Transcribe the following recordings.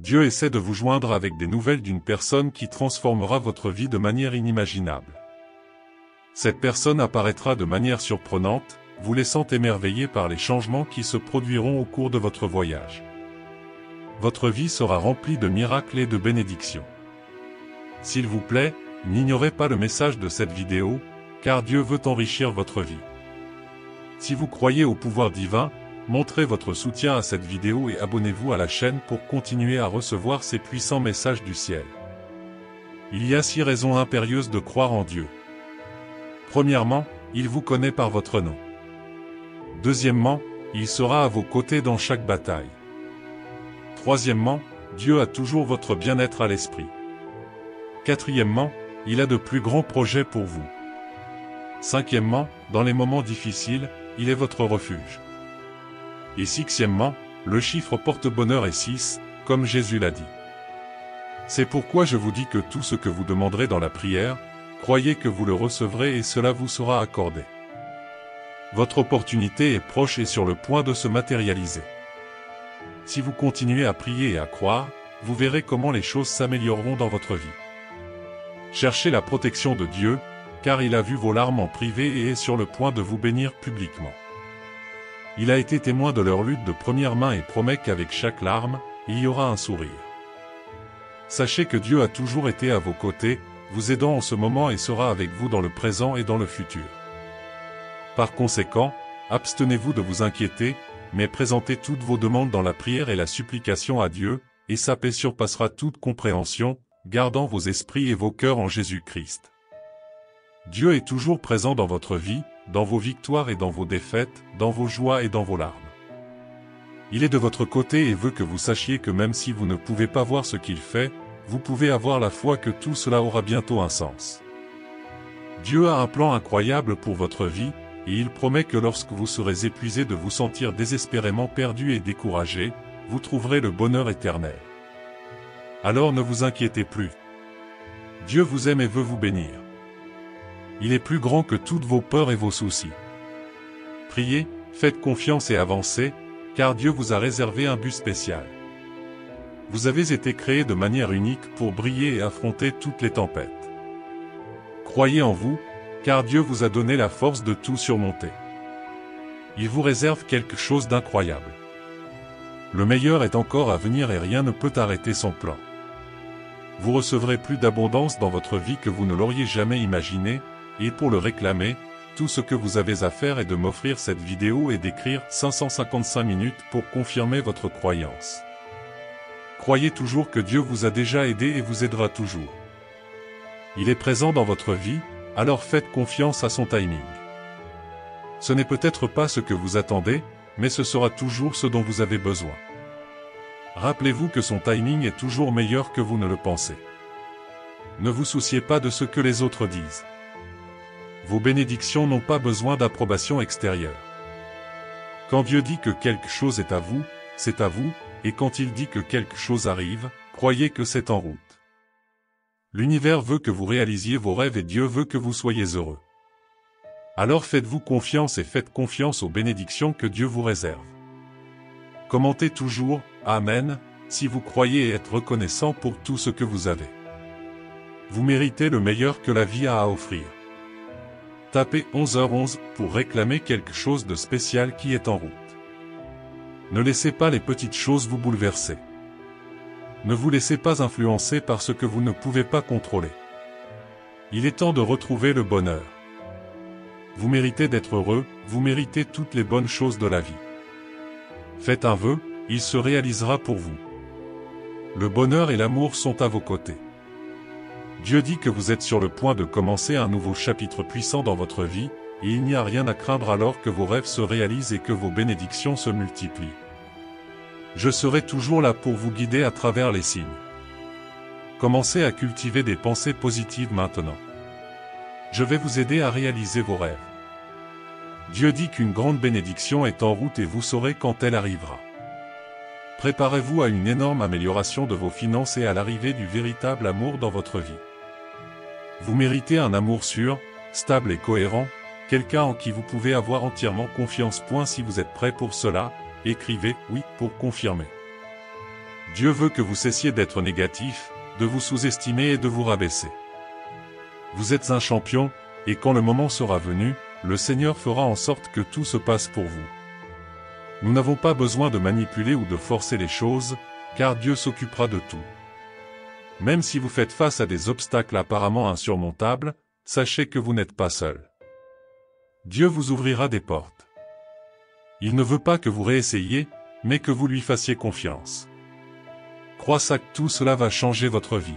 Dieu essaie de vous joindre avec des nouvelles d'une personne qui transformera votre vie de manière inimaginable. Cette personne apparaîtra de manière surprenante, vous laissant émerveillé par les changements qui se produiront au cours de votre voyage. Votre vie sera remplie de miracles et de bénédictions. S'il vous plaît, n'ignorez pas le message de cette vidéo, car Dieu veut enrichir votre vie. Si vous croyez au pouvoir divin, montrez votre soutien à cette vidéo et abonnez-vous à la chaîne pour continuer à recevoir ces puissants messages du ciel. Il y a 6 raisons impérieuses de croire en Dieu. Premièrement, il vous connaît par votre nom. Deuxièmement, il sera à vos côtés dans chaque bataille. Troisièmement, Dieu a toujours votre bien-être à l'esprit. Quatrièmement, il a de plus grands projets pour vous. Cinquièmement, dans les moments difficiles, il est votre refuge. Et sixièmement, le chiffre porte-bonheur est 6, comme Jésus l'a dit. C'est pourquoi je vous dis que tout ce que vous demanderez dans la prière, croyez que vous le recevrez et cela vous sera accordé. Votre opportunité est proche et sur le point de se matérialiser. Si vous continuez à prier et à croire, vous verrez comment les choses s'amélioreront dans votre vie. Cherchez la protection de Dieu, car il a vu vos larmes en privé et est sur le point de vous bénir publiquement. Il a été témoin de leur lutte de première main et promet qu'avec chaque larme, il y aura un sourire. Sachez que Dieu a toujours été à vos côtés, vous aidant en ce moment et sera avec vous dans le présent et dans le futur. Par conséquent, abstenez-vous de vous inquiéter, mais présentez toutes vos demandes dans la prière et la supplication à Dieu, et sa paix surpassera toute compréhension, gardant vos esprits et vos cœurs en Jésus-Christ. Dieu est toujours présent dans votre vie, dans vos victoires et dans vos défaites, dans vos joies et dans vos larmes. Il est de votre côté et veut que vous sachiez que même si vous ne pouvez pas voir ce qu'il fait, vous pouvez avoir la foi que tout cela aura bientôt un sens. Dieu a un plan incroyable pour votre vie, et il promet que lorsque vous serez épuisé de vous sentir désespérément perdu et découragé, vous trouverez le bonheur éternel. Alors ne vous inquiétez plus. Dieu vous aime et veut vous bénir. Il est plus grand que toutes vos peurs et vos soucis. Priez, faites confiance et avancez, car Dieu vous a réservé un but spécial. Vous avez été créé de manière unique pour briller et affronter toutes les tempêtes. Croyez en vous, car Dieu vous a donné la force de tout surmonter. Il vous réserve quelque chose d'incroyable. Le meilleur est encore à venir et rien ne peut arrêter son plan. Vous recevrez plus d'abondance dans votre vie que vous ne l'auriez jamais imaginé, et pour le réclamer, tout ce que vous avez à faire est de m'offrir cette vidéo et d'écrire 555 minutes pour confirmer votre croyance. Croyez toujours que Dieu vous a déjà aidé et vous aidera toujours. Il est présent dans votre vie, alors faites confiance à son timing. Ce n'est peut-être pas ce que vous attendez, mais ce sera toujours ce dont vous avez besoin. Rappelez-vous que son timing est toujours meilleur que vous ne le pensez. Ne vous souciez pas de ce que les autres disent. Vos bénédictions n'ont pas besoin d'approbation extérieure. Quand Dieu dit que quelque chose est à vous, c'est à vous, et quand il dit que quelque chose arrive, croyez que c'est en route. L'univers veut que vous réalisiez vos rêves et Dieu veut que vous soyez heureux. Alors faites-vous confiance et faites confiance aux bénédictions que Dieu vous réserve. Commentez toujours « Amen » si vous croyez et êtes reconnaissant pour tout ce que vous avez. Vous méritez le meilleur que la vie a à offrir. Tapez 11h11 pour réclamer quelque chose de spécial qui est en route. Ne laissez pas les petites choses vous bouleverser. Ne vous laissez pas influencer par ce que vous ne pouvez pas contrôler. Il est temps de retrouver le bonheur. Vous méritez d'être heureux, vous méritez toutes les bonnes choses de la vie. Faites un vœu, il se réalisera pour vous. Le bonheur et l'amour sont à vos côtés. Dieu dit que vous êtes sur le point de commencer un nouveau chapitre puissant dans votre vie, et il n'y a rien à craindre alors que vos rêves se réalisent et que vos bénédictions se multiplient. Je serai toujours là pour vous guider à travers les signes. Commencez à cultiver des pensées positives maintenant. Je vais vous aider à réaliser vos rêves. Dieu dit qu'une grande bénédiction est en route et vous saurez quand elle arrivera. Préparez-vous à une énorme amélioration de vos finances et à l'arrivée du véritable amour dans votre vie. Vous méritez un amour sûr, stable et cohérent, quelqu'un en qui vous pouvez avoir entièrement confiance. Si vous êtes prêt pour cela, écrivez « oui » pour confirmer. Dieu veut que vous cessiez d'être négatif, de vous sous-estimer et de vous rabaisser. Vous êtes un champion, et quand le moment sera venu, le Seigneur fera en sorte que tout se passe pour vous. Nous n'avons pas besoin de manipuler ou de forcer les choses, car Dieu s'occupera de tout. Même si vous faites face à des obstacles apparemment insurmontables, sachez que vous n'êtes pas seul. Dieu vous ouvrira des portes. Il ne veut pas que vous réessayiez, mais que vous lui fassiez confiance. Croyez que tout cela va changer votre vie.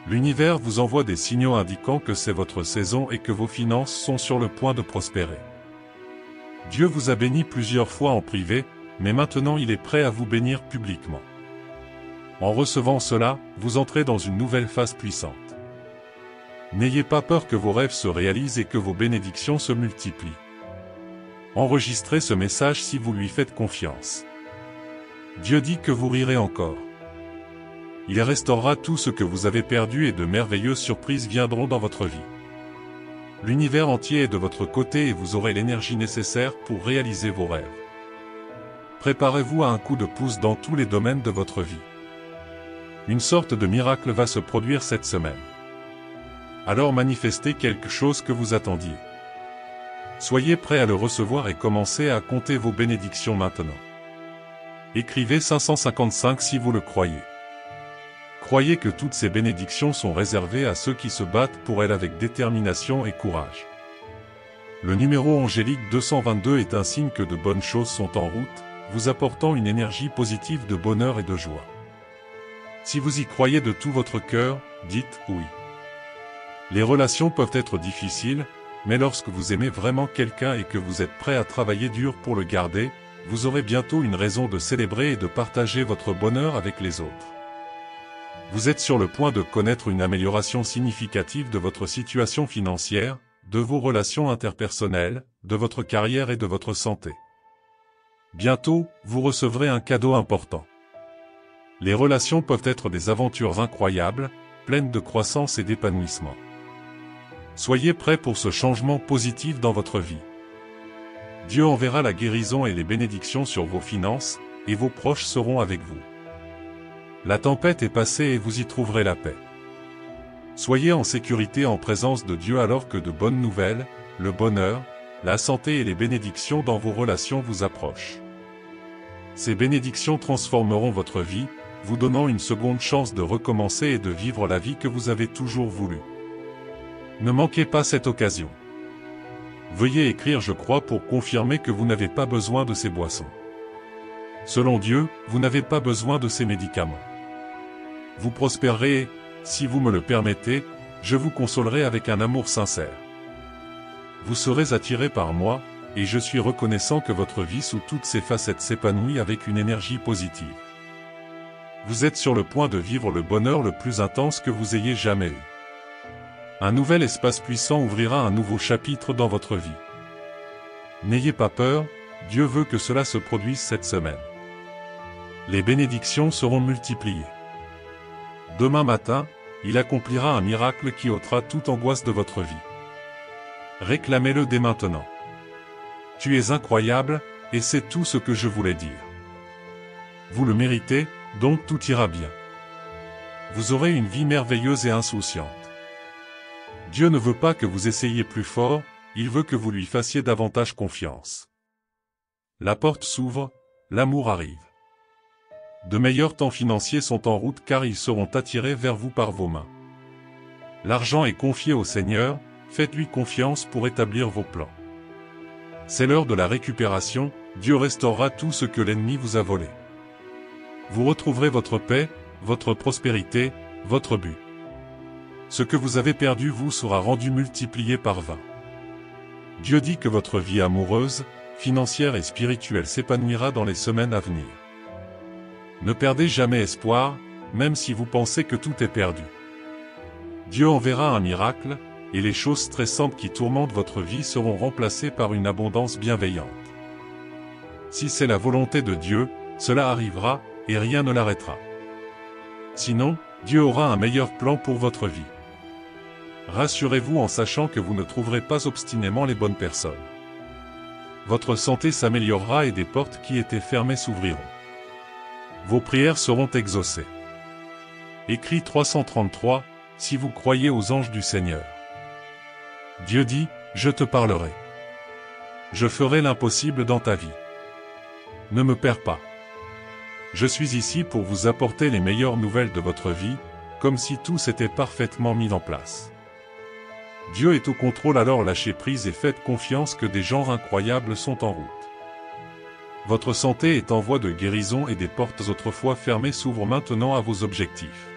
L'univers vous envoie des signaux indiquant que c'est votre saison et que vos finances sont sur le point de prospérer. Dieu vous a béni plusieurs fois en privé, mais maintenant il est prêt à vous bénir publiquement. En recevant cela, vous entrez dans une nouvelle phase puissante. N'ayez pas peur que vos rêves se réalisent et que vos bénédictions se multiplient. Enregistrez ce message si vous lui faites confiance. Dieu dit que vous rirez encore. Il restaurera tout ce que vous avez perdu et de merveilleuses surprises viendront dans votre vie. L'univers entier est de votre côté et vous aurez l'énergie nécessaire pour réaliser vos rêves. Préparez-vous à un coup de pouce dans tous les domaines de votre vie. Une sorte de miracle va se produire cette semaine. Alors manifestez quelque chose que vous attendiez. Soyez prêt à le recevoir et commencez à compter vos bénédictions maintenant. Écrivez 555 si vous le croyez. Croyez que toutes ces bénédictions sont réservées à ceux qui se battent pour elles avec détermination et courage. Le numéro angélique 222 est un signe que de bonnes choses sont en route, vous apportant une énergie positive de bonheur et de joie. Si vous y croyez de tout votre cœur, dites oui. Les relations peuvent être difficiles, mais lorsque vous aimez vraiment quelqu'un et que vous êtes prêt à travailler dur pour le garder, vous aurez bientôt une raison de célébrer et de partager votre bonheur avec les autres. Vous êtes sur le point de connaître une amélioration significative de votre situation financière, de vos relations interpersonnelles, de votre carrière et de votre santé. Bientôt, vous recevrez un cadeau important. Les relations peuvent être des aventures incroyables, pleines de croissance et d'épanouissement. Soyez prêts pour ce changement positif dans votre vie. Dieu enverra la guérison et les bénédictions sur vos finances, et vos proches seront avec vous. La tempête est passée et vous y trouverez la paix. Soyez en sécurité en présence de Dieu alors que de bonnes nouvelles, le bonheur, la santé et les bénédictions dans vos relations vous approchent. Ces bénédictions transformeront votre vie, vous donnant une seconde chance de recommencer et de vivre la vie que vous avez toujours voulu. Ne manquez pas cette occasion. Veuillez écrire « Je crois » pour confirmer que vous n'avez pas besoin de ces boissons. Selon Dieu, vous n'avez pas besoin de ces médicaments. Vous prospérerez et, si vous me le permettez, je vous consolerai avec un amour sincère. Vous serez attiré par moi, et je suis reconnaissant que votre vie sous toutes ses facettes s'épanouit avec une énergie positive. Vous êtes sur le point de vivre le bonheur le plus intense que vous ayez jamais eu. Un nouvel espace puissant ouvrira un nouveau chapitre dans votre vie. N'ayez pas peur, Dieu veut que cela se produise cette semaine. Les bénédictions seront multipliées. Demain matin, il accomplira un miracle qui ôtera toute angoisse de votre vie. Réclamez-le dès maintenant. Tu es incroyable, et c'est tout ce que je voulais dire. Vous le méritez, donc tout ira bien. Vous aurez une vie merveilleuse et insouciante. Dieu ne veut pas que vous essayiez plus fort, il veut que vous lui fassiez davantage confiance. La porte s'ouvre, l'amour arrive. De meilleurs temps financiers sont en route car ils seront attirés vers vous par vos mains. L'argent est confié au Seigneur, faites-lui confiance pour établir vos plans. C'est l'heure de la récupération, Dieu restaurera tout ce que l'ennemi vous a volé. Vous retrouverez votre paix, votre prospérité, votre but. Ce que vous avez perdu vous sera rendu multiplié par 20. Dieu dit que votre vie amoureuse, financière et spirituelle s'épanouira dans les semaines à venir. Ne perdez jamais espoir, même si vous pensez que tout est perdu. Dieu enverra un miracle, et les choses stressantes qui tourmentent votre vie seront remplacées par une abondance bienveillante. Si c'est la volonté de Dieu, cela arrivera, et rien ne l'arrêtera. Sinon, Dieu aura un meilleur plan pour votre vie. Rassurez-vous en sachant que vous ne trouverez pas obstinément les bonnes personnes. Votre santé s'améliorera et des portes qui étaient fermées s'ouvriront. Vos prières seront exaucées. Écrit 333, si vous croyez aux anges du Seigneur. Dieu dit, je te parlerai. Je ferai l'impossible dans ta vie. Ne me perds pas. Je suis ici pour vous apporter les meilleures nouvelles de votre vie, comme si tout s'était parfaitement mis en place. Dieu est au contrôle, alors lâchez prise et faites confiance que des genres incroyables sont en route. Votre santé est en voie de guérison et des portes autrefois fermées s'ouvrent maintenant à vos objectifs.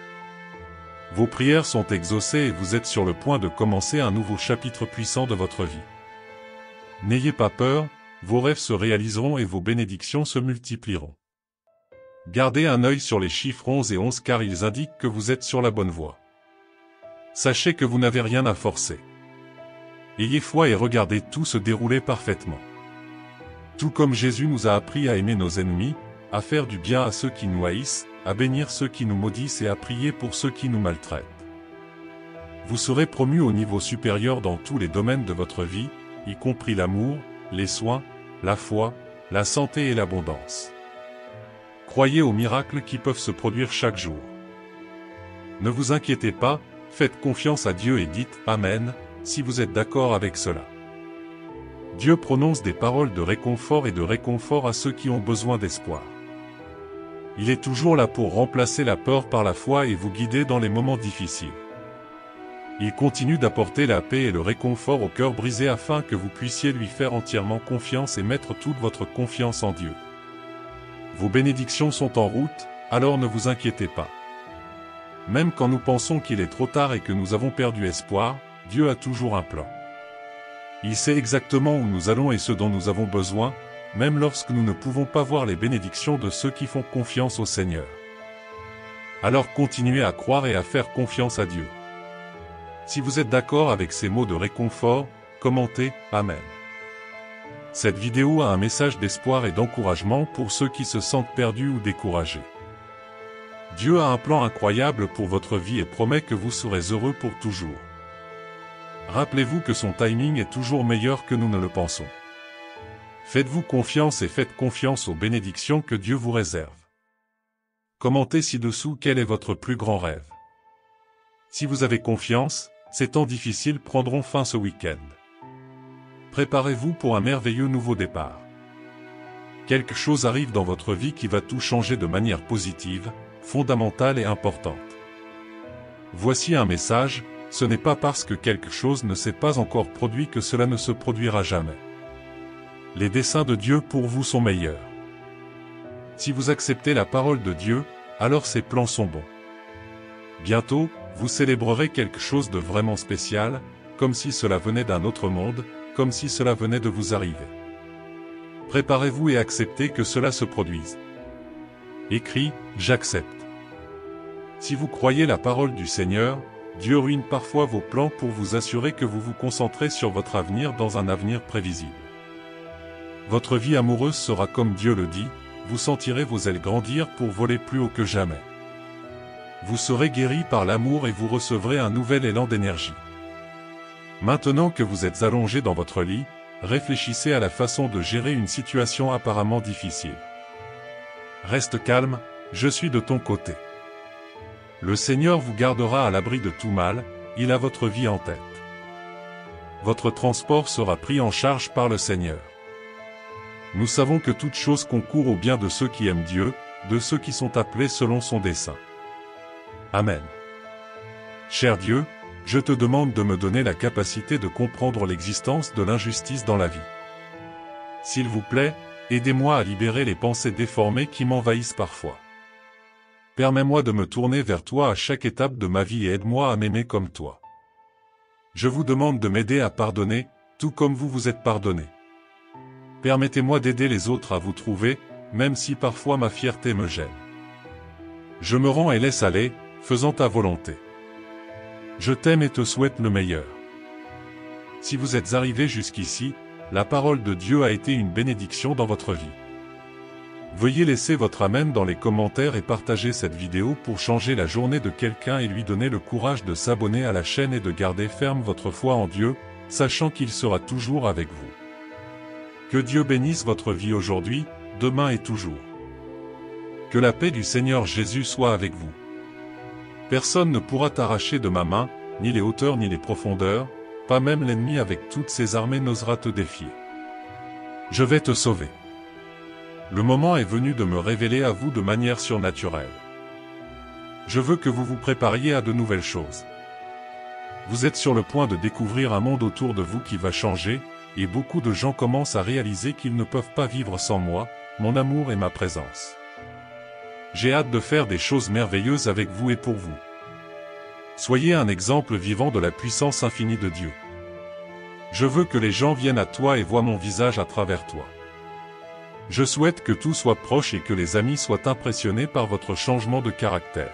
Vos prières sont exaucées et vous êtes sur le point de commencer un nouveau chapitre puissant de votre vie. N'ayez pas peur, vos rêves se réaliseront et vos bénédictions se multiplieront. Gardez un œil sur les chiffres 11 et 11 car ils indiquent que vous êtes sur la bonne voie. Sachez que vous n'avez rien à forcer. Ayez foi et regardez tout se dérouler parfaitement. Tout comme Jésus nous a appris à aimer nos ennemis, à faire du bien à ceux qui nous haïssent, à bénir ceux qui nous maudissent et à prier pour ceux qui nous maltraitent. Vous serez promu au niveau supérieur dans tous les domaines de votre vie, y compris l'amour, les soins, la foi, la santé et l'abondance. Croyez aux miracles qui peuvent se produire chaque jour. Ne vous inquiétez pas, faites confiance à Dieu et dites « Amen » si vous êtes d'accord avec cela. Dieu prononce des paroles de réconfort et de réconfort à ceux qui ont besoin d'espoir. Il est toujours là pour remplacer la peur par la foi et vous guider dans les moments difficiles. Il continue d'apporter la paix et le réconfort au cœur brisé afin que vous puissiez lui faire entièrement confiance et mettre toute votre confiance en Dieu. Vos bénédictions sont en route, alors ne vous inquiétez pas. Même quand nous pensons qu'il est trop tard et que nous avons perdu espoir, Dieu a toujours un plan. Il sait exactement où nous allons et ce dont nous avons besoin, même lorsque nous ne pouvons pas voir les bénédictions de ceux qui font confiance au Seigneur. Alors continuez à croire et à faire confiance à Dieu. Si vous êtes d'accord avec ces mots de réconfort, commentez « Amen ». Cette vidéo a un message d'espoir et d'encouragement pour ceux qui se sentent perdus ou découragés. Dieu a un plan incroyable pour votre vie et promet que vous serez heureux pour toujours. Rappelez-vous que son timing est toujours meilleur que nous ne le pensons. Faites-vous confiance et faites confiance aux bénédictions que Dieu vous réserve. Commentez ci-dessous quel est votre plus grand rêve. Si vous avez confiance, ces temps difficiles prendront fin ce week-end. Préparez-vous pour un merveilleux nouveau départ. Quelque chose arrive dans votre vie qui va tout changer de manière positive, fondamentale et importante. Voici un message, ce n'est pas parce que quelque chose ne s'est pas encore produit que cela ne se produira jamais. Les desseins de Dieu pour vous sont meilleurs. Si vous acceptez la parole de Dieu, alors ses plans sont bons. Bientôt, vous célébrerez quelque chose de vraiment spécial, comme si cela venait d'un autre monde, comme si cela venait de vous arriver. Préparez-vous et acceptez que cela se produise. Écrit, j'accepte. Si vous croyez la parole du Seigneur, Dieu ruine parfois vos plans pour vous assurer que vous vous concentrez sur votre avenir dans un avenir prévisible. Votre vie amoureuse sera comme Dieu le dit, vous sentirez vos ailes grandir pour voler plus haut que jamais. Vous serez guéri par l'amour et vous recevrez un nouvel élan d'énergie. Maintenant que vous êtes allongé dans votre lit, réfléchissez à la façon de gérer une situation apparemment difficile. Reste calme, je suis de ton côté. Le Seigneur vous gardera à l'abri de tout mal, il a votre vie en tête. Votre transport sera pris en charge par le Seigneur. Nous savons que toute chose concourt au bien de ceux qui aiment Dieu, de ceux qui sont appelés selon son dessein. Amen. Cher Dieu, je te demande de me donner la capacité de comprendre l'existence de l'injustice dans la vie. S'il vous plaît, aidez-moi à libérer les pensées déformées qui m'envahissent parfois. Permets-moi de me tourner vers toi à chaque étape de ma vie et aide-moi à m'aimer comme toi. Je vous demande de m'aider à pardonner, tout comme vous vous êtes pardonné. Permettez-moi d'aider les autres à vous trouver, même si parfois ma fierté me gêne. Je me rends et laisse aller, faisant ta volonté. Je t'aime et te souhaite le meilleur. Si vous êtes arrivé jusqu'ici, la parole de Dieu a été une bénédiction dans votre vie. Veuillez laisser votre Amen dans les commentaires et partager cette vidéo pour changer la journée de quelqu'un et lui donner le courage de s'abonner à la chaîne et de garder ferme votre foi en Dieu, sachant qu'il sera toujours avec vous. Que Dieu bénisse votre vie aujourd'hui, demain et toujours. Que la paix du Seigneur Jésus soit avec vous. Personne ne pourra t'arracher de ma main, ni les hauteurs ni les profondeurs, pas même l'ennemi avec toutes ses armées n'osera te défier. Je vais te sauver. Le moment est venu de me révéler à vous de manière surnaturelle. Je veux que vous vous prépariez à de nouvelles choses. Vous êtes sur le point de découvrir un monde autour de vous qui va changer, et beaucoup de gens commencent à réaliser qu'ils ne peuvent pas vivre sans moi, mon amour et ma présence. J'ai hâte de faire des choses merveilleuses avec vous et pour vous. Soyez un exemple vivant de la puissance infinie de Dieu. Je veux que les gens viennent à toi et voient mon visage à travers toi. Je souhaite que tout soit proche et que les amis soient impressionnés par votre changement de caractère.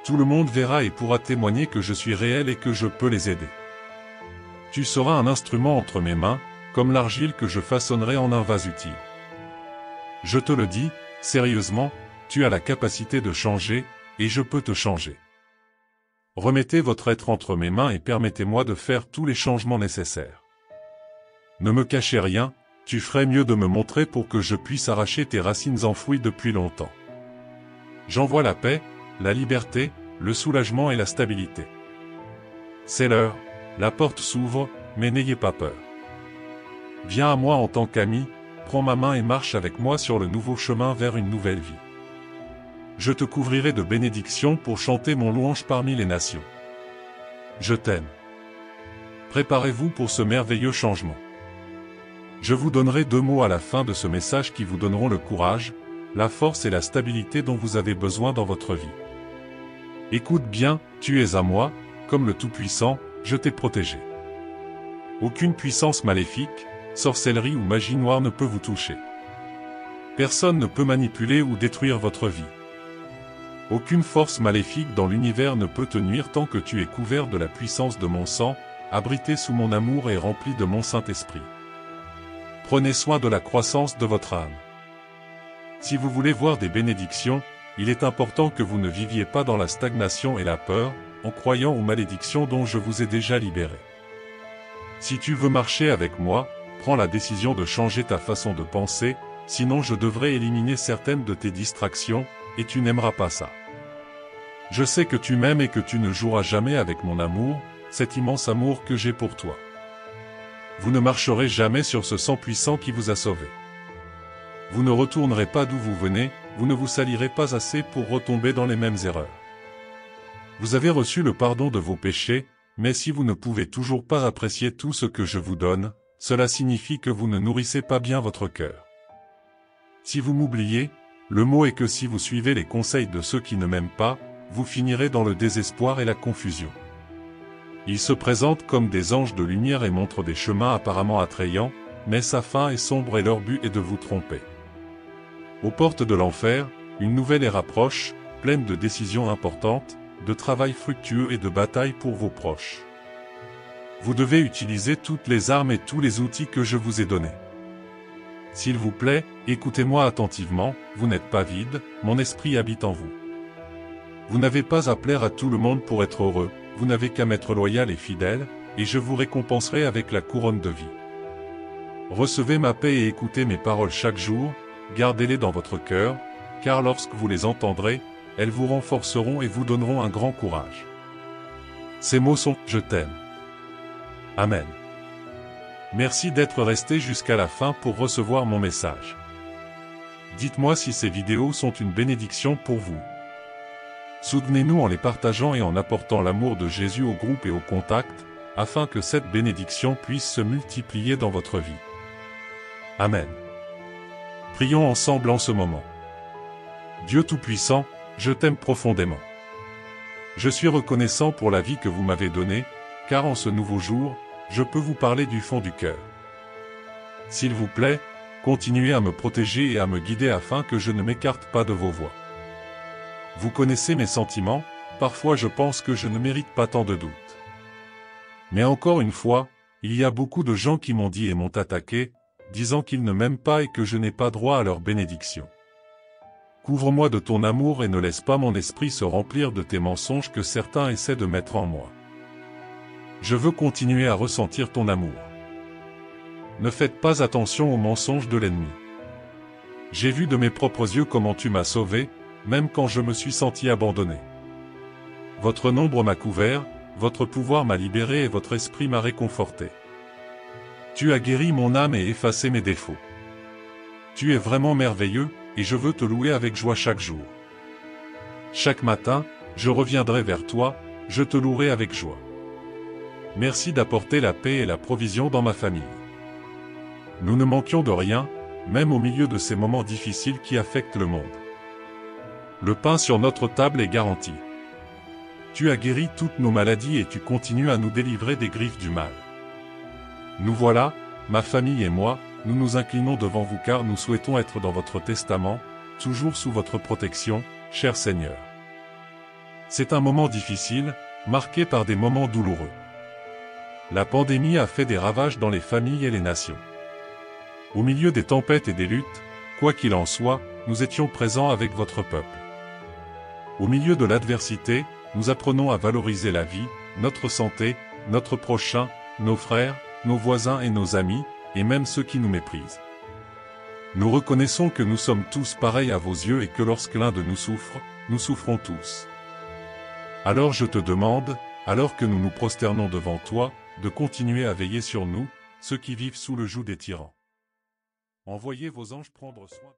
Tout le monde verra et pourra témoigner que je suis réel et que je peux les aider. Tu seras un instrument entre mes mains, comme l'argile que je façonnerai en un vase utile. Je te le dis, sérieusement, tu as la capacité de changer, et je peux te changer. Remettez votre être entre mes mains et permettez-moi de faire tous les changements nécessaires. Ne me cachez rien, tu ferais mieux de me montrer pour que je puisse arracher tes racines enfouies depuis longtemps. J'envoie la paix, la liberté, le soulagement et la stabilité. C'est l'heure, la porte s'ouvre, mais n'ayez pas peur. Viens à moi en tant qu'ami, prends ma main et marche avec moi sur le nouveau chemin vers une nouvelle vie. Je te couvrirai de bénédictions pour chanter mon louange parmi les nations. Je t'aime. Préparez-vous pour ce merveilleux changement. Je vous donnerai 2 mots à la fin de ce message qui vous donneront le courage, la force et la stabilité dont vous avez besoin dans votre vie. Écoute bien, tu es à moi, comme le Tout-Puissant, je t'ai protégé. Aucune puissance maléfique, sorcellerie ou magie noire ne peut vous toucher. Personne ne peut manipuler ou détruire votre vie. Aucune force maléfique dans l'univers ne peut te nuire tant que tu es couvert de la puissance de mon sang, abrité sous mon amour et rempli de mon Saint-Esprit. Prenez soin de la croissance de votre âme. Si vous voulez voir des bénédictions, il est important que vous ne viviez pas dans la stagnation et la peur, en croyant aux malédictions dont je vous ai déjà libéré. Si tu veux marcher avec moi, prends la décision de changer ta façon de penser, sinon je devrais éliminer certaines de tes distractions, et tu n'aimeras pas ça. Je sais que tu m'aimes et que tu ne joueras jamais avec mon amour, cet immense amour que j'ai pour toi. Vous ne marcherez jamais sur ce sang puissant qui vous a sauvé. Vous ne retournerez pas d'où vous venez, vous ne vous salirez pas assez pour retomber dans les mêmes erreurs. Vous avez reçu le pardon de vos péchés, mais si vous ne pouvez toujours pas apprécier tout ce que je vous donne, cela signifie que vous ne nourrissez pas bien votre cœur. Si vous m'oubliez, le mot est que si vous suivez les conseils de ceux qui ne m'aiment pas, vous finirez dans le désespoir et la confusion. Ils se présentent comme des anges de lumière et montrent des chemins apparemment attrayants, mais sa fin est sombre et leur but est de vous tromper. Aux portes de l'enfer, une nouvelle ère approche, pleine de décisions importantes, de travail fructueux et de batailles pour vos proches. Vous devez utiliser toutes les armes et tous les outils que je vous ai donnés. S'il vous plaît, écoutez-moi attentivement, vous n'êtes pas vide, mon esprit habite en vous. Vous n'avez pas à plaire à tout le monde pour être heureux, vous n'avez qu'à m'être loyal et fidèle, et je vous récompenserai avec la couronne de vie. Recevez ma paix et écoutez mes paroles chaque jour, gardez-les dans votre cœur, car lorsque vous les entendrez, elles vous renforceront et vous donneront un grand courage. Ces mots sont « Je t'aime ». Amen. Merci d'être resté jusqu'à la fin pour recevoir mon message. Dites-moi si ces vidéos sont une bénédiction pour vous. Soutenez-nous en les partageant et en apportant l'amour de Jésus au groupe et au contact, afin que cette bénédiction puisse se multiplier dans votre vie. Amen. Prions ensemble en ce moment. Dieu Tout-Puissant, je t'aime profondément. Je suis reconnaissant pour la vie que vous m'avez donnée, car en ce nouveau jour, je peux vous parler du fond du cœur. S'il vous plaît, continuez à me protéger et à me guider afin que je ne m'écarte pas de vos voies. Vous connaissez mes sentiments, parfois je pense que je ne mérite pas tant de doutes. Mais encore une fois, il y a beaucoup de gens qui m'ont dit et m'ont attaqué, disant qu'ils ne m'aiment pas et que je n'ai pas droit à leur bénédiction. Couvre-moi de ton amour et ne laisse pas mon esprit se remplir de tes mensonges que certains essaient de mettre en moi. Je veux continuer à ressentir ton amour. Ne faites pas attention aux mensonges de l'ennemi. J'ai vu de mes propres yeux comment tu m'as sauvé, même quand je me suis senti abandonné. Votre nombre m'a couvert, votre pouvoir m'a libéré et votre esprit m'a réconforté. Tu as guéri mon âme et effacé mes défauts. Tu es vraiment merveilleux, et je veux te louer avec joie chaque jour. Chaque matin, je reviendrai vers toi, je te louerai avec joie. Merci d'apporter la paix et la provision dans ma famille. Nous ne manquions de rien, même au milieu de ces moments difficiles qui affectent le monde. Le pain sur notre table est garanti. Tu as guéri toutes nos maladies et tu continues à nous délivrer des griffes du mal. Nous voilà, ma famille et moi, nous nous inclinons devant vous car nous souhaitons être dans votre testament, toujours sous votre protection, cher Seigneur. C'est un moment difficile, marqué par des moments douloureux. La pandémie a fait des ravages dans les familles et les nations. Au milieu des tempêtes et des luttes, quoi qu'il en soit, nous étions présents avec votre peuple. Au milieu de l'adversité, nous apprenons à valoriser la vie, notre santé, notre prochain, nos frères, nos voisins et nos amis, et même ceux qui nous méprisent. Nous reconnaissons que nous sommes tous pareils à vos yeux et que lorsque l'un de nous souffre, nous souffrons tous. Alors je te demande, alors que nous nous prosternons devant toi, de continuer à veiller sur nous, ceux qui vivent sous le joug des tyrans. Envoyez vos anges prendre soin.